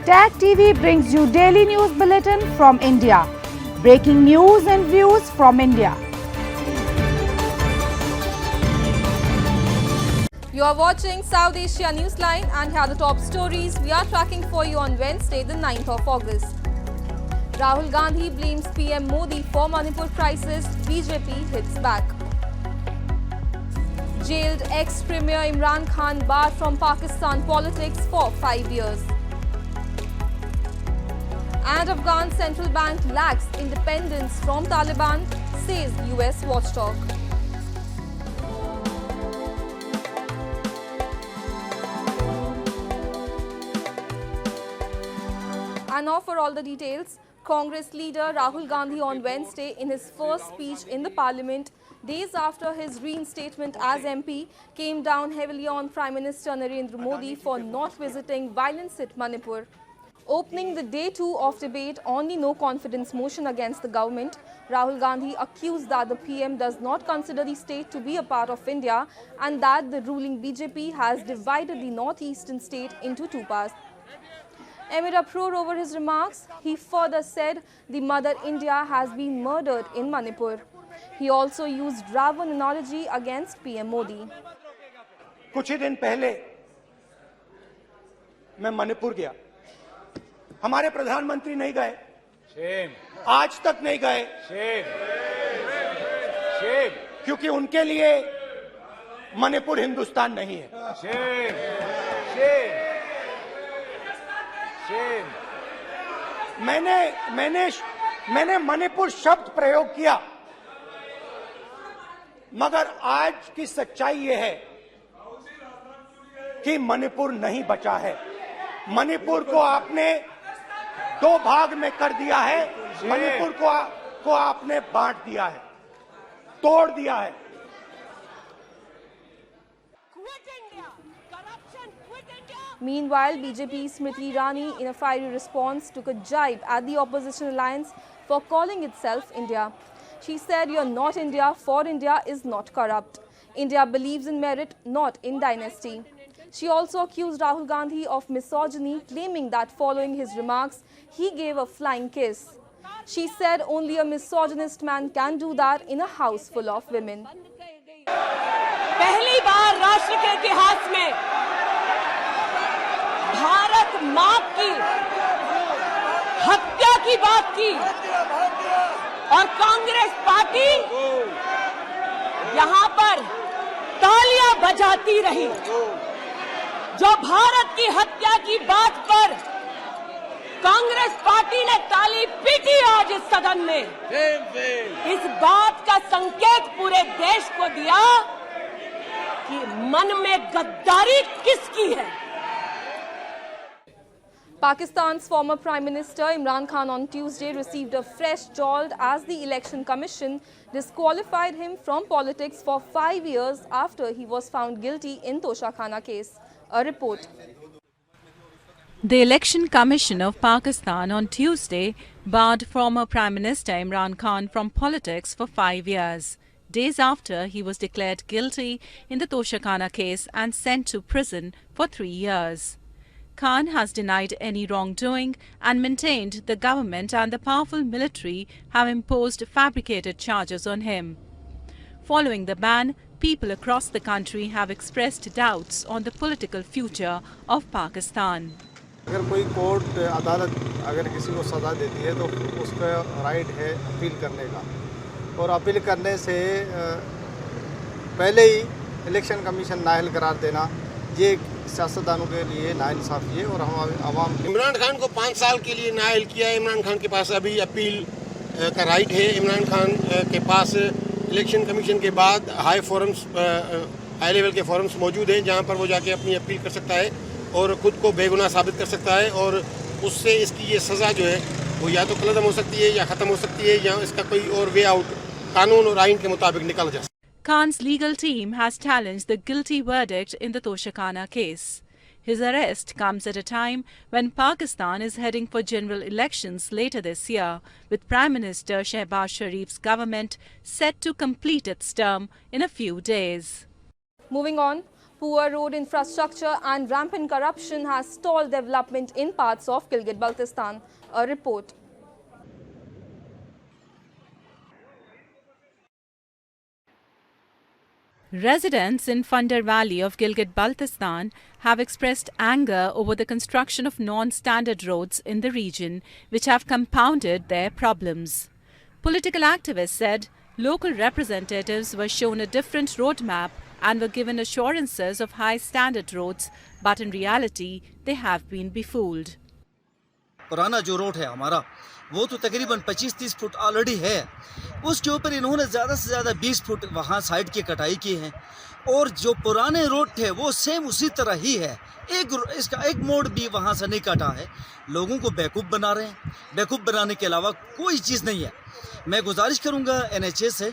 Tag TV brings you daily news bulletin from India. Breaking news and views from India. You are watching South Asia Newsline, and here are the top stories we are tracking for you on Wednesday, the 9th of August. Rahul Gandhi blames PM Modi for Manipur crisis. BJP hits back. Jailed ex-Premier Imran Khan barred from Pakistan politics for 5 years. And Afghan central bank lacks independence from Taliban, says US watchdog. And now for all the details. Congress leader Rahul Gandhi on Wednesday, in his first speech in the parliament, days after his reinstatement as MP, came down heavily on Prime Minister Narendra Modi for not visiting violence-hit Manipur. Opening the day 2 of debate on the no-confidence motion against the government, Rahul Gandhi accused that the PM does not consider the state to be a part of India and that the ruling BJP has divided the northeastern state into two parts. Amid uproar over his remarks, he further said the mother India has been murdered in Manipur. He also used Ravan analogy against PM Modi. कुछ ही दिन पहले मैं मणिपुर गया. हमारे प्रधानमंत्री नहीं गए. आज तक नहीं गए. क्योंकि उनके लिए मणिपुर हिंदुस्तान नहीं है. मैंने मणिपुर शब्द प्रयोग किया, मगर आज की सच्चाई ये है कि मणिपुर नहीं बचा है. मणिपुर को आपने दो भाग में कर दिया है. मणिपुर को आपने बांट दिया है, तोड़ दिया है. Meanwhile, BJP Smriti Irani, in a fiery response, took a jibe at the opposition alliance for calling itself India. She said, "You're not India, for India is not corrupt. India believes in merit, not in dynasty." She also accused Rahul Gandhi of misogyny, claiming that following his remarks, he gave a flying kiss. She said only a misogynist man can do that in a house full of women. पहली बार राष्ट्र के इतिहास में भारत मां की हत्या की बात की और कांग्रेस पार्टी यहां पर तालियां बजाती रही. जो भारत की हत्या की बात पर कांग्रेस पार्टी ने ताली पीटी आज इस सदन में, इस बात का संकेत पूरे देश को दिया कि मन में गद्दारी किसकी है. Pakistan's former Prime Minister Imran Khan on Tuesday received a fresh jolt as the Election Commission disqualified him from politics for 5 years after he was found guilty in Toshakhana case. A report. The Election Commission of Pakistan on Tuesday barred former Prime Minister Imran Khan from politics for 5 years, days after he was declared guilty in the Toshakhana case and sent to prison for 3 years. Khan has denied any wrongdoing and maintained the government and the powerful military have imposed fabricated charges on him. Following the ban, people across the country have expressed doubts on the political future of Pakistan. अगर कोई court अदालत अगर किसी को सज़ा देती है तो उसका राइट है अपील करने का, और अपील करने से पहले ही इलेक्शन कमीशन नाअहल करार देना ये सियासतदानों के लिए नाइंसाफ़ी है. और हम आवाम इमरान खान को 5 साल के लिए नाअहल किया है. इमरान खान के पास अभी अपील का राइट है. इमरान खान के पास इलेक्शन कमीशन के बाद हाई लेवल के फोरम्स मौजूद हैं जहां पर वो जाके अपनी अपील कर सकता है और ख़ुद को बेगुनाह साबित कर सकता है, और उससे इसकी ये सज़ा जो है वो या तो कलअदम हो सकती है या ख़त्म हो सकती है, या इसका कोई और वे आउट कानून और आइन के मुताबिक निकाला जा सकता है. Khan's legal team has challenged the guilty verdict in the Toshakhana case. His arrest comes at a time when Pakistan is heading for general elections later this year, with Prime Minister Shehbaz Sharif's government set to complete its term in a few days. Moving on, Poor road infrastructure and rampant corruption has stalled development in parts of Gilgit-Baltistan. A report. Residents in Funder Valley of Gilgit-Baltistan have expressed anger over the construction of non-standard roads in the region, which have compounded their problems. Political activists said local representatives were shown a different roadmap and were given assurances of high-standard roads, but in reality, they have been befooled. पुराना जो road है हमारा वो तो तकरीबन 25-30 foot already है, उसके ऊपर इन्होंने ज़्यादा से ज़्यादा 20 फुट वहाँ साइड की कटाई की है और जो पुराने रोड थे वो सेम उसी तरह ही है। इसका एक मोड़ भी वहाँ से नहीं काटा है। लोगों को बेवकूफ़ बना रहे हैं। बेवकूफ़ बनाने के अलावा कोई चीज़ नहीं है। मैं गुजारिश करूँगा NHA से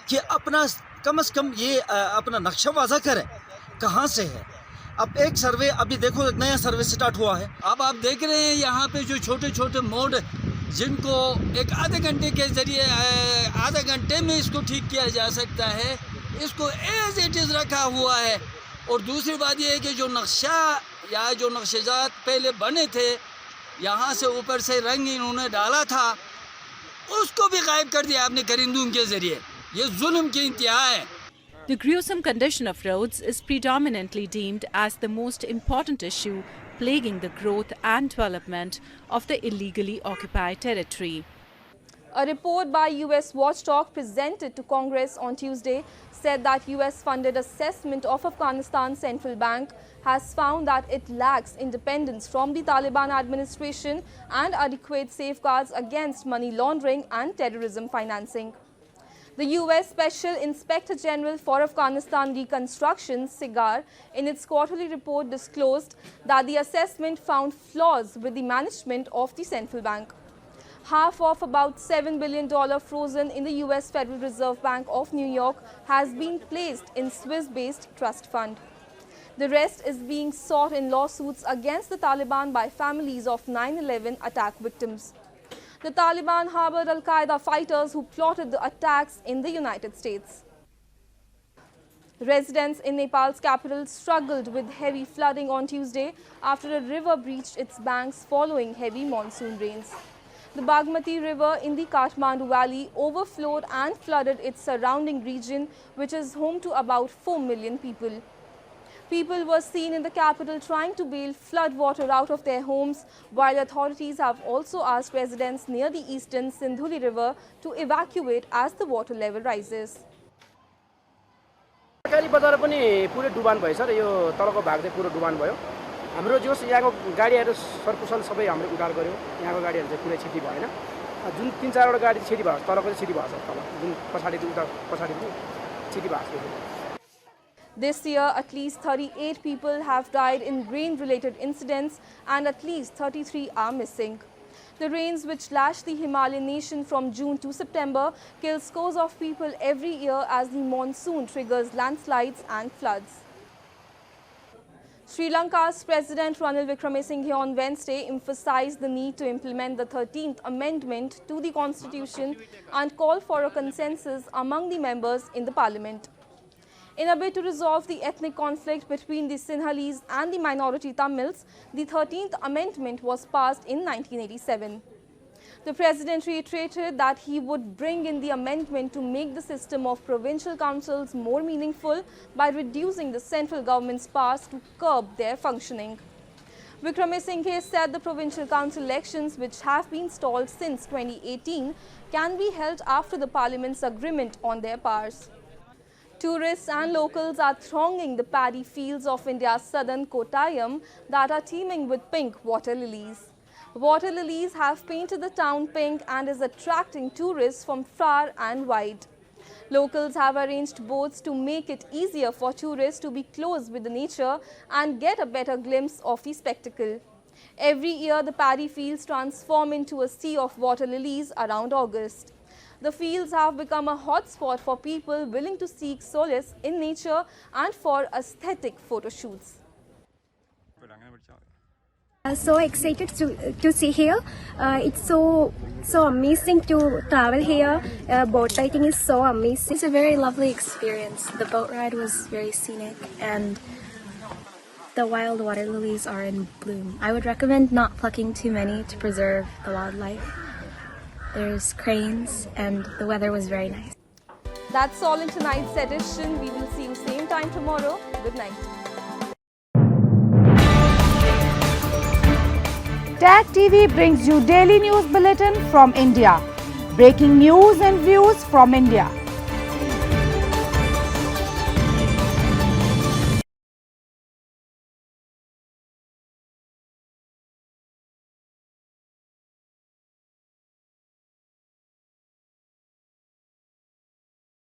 कि अपना कम से कम ये अपना नक्शा वाज़ा करें कहाँ से है। अब एक सर्वे अभी देखो एक नया सर्वे स्टार्ट हुआ है। अब आप देख रहे हैं यहाँ पे जो छोटे छोटे मोड़ जिनको एक आधे घंटे के जरिए आधे घंटे में इसको ठीक किया जा सकता है, इसको एज इट इज़ रखा हुआ है। और दूसरी बात यह है कि जो नक्शा या जो नक्शेजात पहले बने थे, यहाँ से ऊपर से रंग इन्होंने डाला था, उसको भी गायब कर दिया आपने करिंदूम के जरिए। ये जुल्म की इंतहा है। The gruesome condition of roads is predominantly deemed as the most important issue plaguing the growth and development of the illegally occupied territory. A report by US Watchdog presented to Congress on Tuesday said that US-funded assessment of Afghanistan's central bank has found that it lacks independence from the Taliban administration and adequate safeguards against money laundering and terrorism financing. The US Special Inspector General for Afghanistan Reconstruction, SIGAR, in its quarterly report disclosed that the assessment found flaws with the management of the central bank. Half of about $7 billion frozen in the US Federal Reserve Bank of New York has been placed in Swiss-based trust fund. The rest is being sought in lawsuits against the Taliban by families of 9/11 attack victims. The Taliban harbored al-Qaeda fighters who plotted the attacks in the United States. Residents in Nepal's capital struggled with heavy flooding on Tuesday after a river breached its banks following heavy monsoon rains. The Bagmati River in the Kathmandu Valley overflowed and flooded its surrounding region, which is home to about 4 million people. People were seen in the capital trying to bail flood water out of their homes, while authorities have also asked residents near the eastern Sindhuli River to evacuate as the water level rises. सरकारी बजार पनि पुरै डुबान भयो sir. यो तलको भाग चाहिँ पुरो डुबान भयो। हाम्रो जोस यहाँको गाडीहरु सरकुशल सबै हामीले उद्धार गर्यो। यहाँको गाडीहरु चाहिँ पुरै क्षति भएन। जुन 3-4 वटा गाडी क्षति भयो, तलको चाहिँ क्षति भएको छ। तल जुन पछाडी पनि क्षति भएको छ। This year, at least 38 people have died in rain-related incidents and at least 33 are missing. The rains, which lash the Himalayan nation from June to September, kill scores of people every year as the monsoon triggers landslides and floods. Sri Lanka's President Ranil Wickremesinghe on Wednesday emphasized the need to implement the 13th Amendment to the Constitution and call for a consensus among the members in the parliament. In a bid to resolve the ethnic conflict between the Sinhalese and the minority Tamils, the 13th Amendment was passed in 1987. The President reiterated that he would bring in the amendment to make the system of provincial councils more meaningful by reducing the central government's powers to curb their functioning. Wickremesinghe said the provincial council elections, which have been stalled since 2018, can be held after the parliament's agreement on their powers. Tourists and locals are thronging the paddy fields of India's southern Kottayam that are teeming with pink water lilies. Water lilies have painted the town pink and is attracting tourists from far and wide. Locals have arranged boats to make it easier for tourists to be close with the nature and get a better glimpse of the spectacle. Every year, the paddy fields transform into a sea of water lilies around August. The fields have become a hotspot for people willing to seek solace in nature and for aesthetic photo shoots. So excited to see here. It's so amazing to travel here. Boat riding is so amazing. It's a very lovely experience. The boat ride was very scenic, and the wild water lilies are in bloom. I would recommend not plucking too many to preserve the wildlife. There's cranes and the weather was very nice. That's all in tonight's edition. We will see you same time tomorrow. Good night. Tag TV brings you daily news bulletin from India. Breaking news and views from India.